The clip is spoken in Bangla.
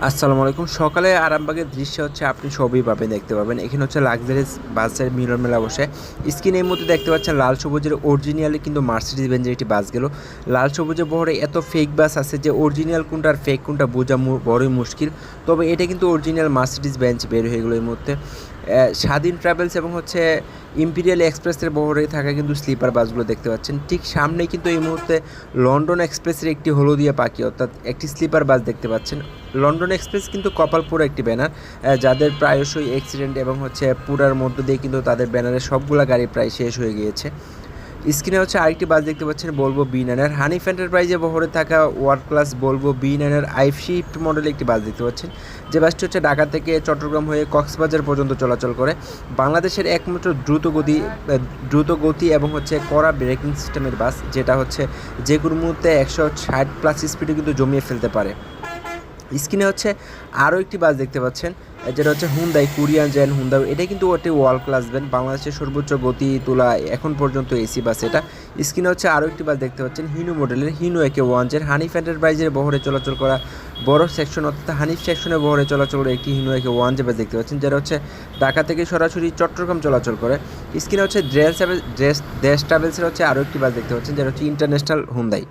আসসালামু আলাইকুম। সকালে আরামবাগের দৃশ্য হচ্ছে আপনি সবই পাবেন, দেখতে পাবেন। এখানে হচ্ছে লাক্সারিয়াস বাসের মিলন মেলা বসে। স্ক্রিনে এই মুহূর্তে দেখতে পাচ্ছেন লাল সবুজের অরিজিনালি কিন্তু মার্সিডিজ বেঞ্জের একটি বাস গেল। লাল সবুজের বহরে এত ফেক বাস আছে যে অরিজিনাল কোনটা আর ফেক কোনটা বোঝা বড়ই মুশকিল। তবে এটা কিন্তু অরিজিনাল মার্সিডিজ বেঞ্চ বের হয়ে গেলো এই মুহূর্তে। স্বাধীন ট্রাভেলস এবং হচ্ছে ইম্পিরিয়াল এক্সপ্রেসের বহরে থাকা কিন্তু স্লিপার বাসগুলো দেখতে পাচ্ছেন। ঠিক সামনেই কিন্তু এই মুহূর্তে লন্ডন এক্সপ্রেসের একটি হলদিয়া পাখি অর্থাৎ একটি স্লিপার বাস দেখতে পাচ্ছেন। লন্ডন এক্সপ্রেস কিন্তু কপালপুরা একটি ব্যানার, যাদের প্রায়শই অ্যাক্সিডেন্ট এবং হচ্ছে পুরার মধ্য দিয়ে কিন্তু তাদের ব্যানারের সবগুলা গাড়ি প্রায় শেষ হয়ে গিয়েছে। স্ক্রিনে হচ্ছে আরেকটি বাস দেখতে পাচ্ছেন বলবো B9 হানিফ এন্টারপ্রাইজে বহরে থাকা ওয়ার্ল্ড ক্লাস বলবো B9 আইফশিফট মডেলের একটি বাস দেখতে পাচ্ছেন, যে বাসটি হচ্ছে ঢাকা থেকে চট্টগ্রাম হয়ে কক্সবাজার পর্যন্ত চলাচল করে। বাংলাদেশের একমাত্র দ্রুত গতি এবং হচ্ছে কড়া ব্রেকিং সিস্টেমের বাস, যেটা হচ্ছে যে কোনো মুহূর্তে 160+ স্পিডে কিন্তু জমিয়ে ফেলতে পারে। স্ক্রিনে হচ্ছে আরও একটি বাস দেখতে পাচ্ছেন, যেটা হচ্ছে হুন্দাই কোরিয়ান জেন হুন্দাই। এটা কিন্তু একটি ওয়ার্ল্ড ক্লাস ভ্যান, বাংলাদেশের সর্বোচ্চ গতি তোলা এখন পর্যন্ত এসি বাস এটা। স্ক্রিনে হচ্ছে আরও একটি বাস দেখতে পাচ্ছেন হিনু মডেলের হিনু AK1 হানিফ এন্টারপ্রাইজের বহরে চলাচল করা বড় সেকশন অর্থাৎ হানিফ সেকশনের বহরে চলাচল করে একটি হিনু AK1 বাস দেখতে পাচ্ছেন, যেটা হচ্ছে ঢাকা থেকে সরাসরি চট্টগ্রাম চলাচল করে। স্ক্রিনে হচ্ছে দেশ ট্রাভেলসের হচ্ছে আরও একটি বাস দেখতে পাচ্ছেন, যেটা হচ্ছে ইন্টারন্যাশনাল হুন্দাই।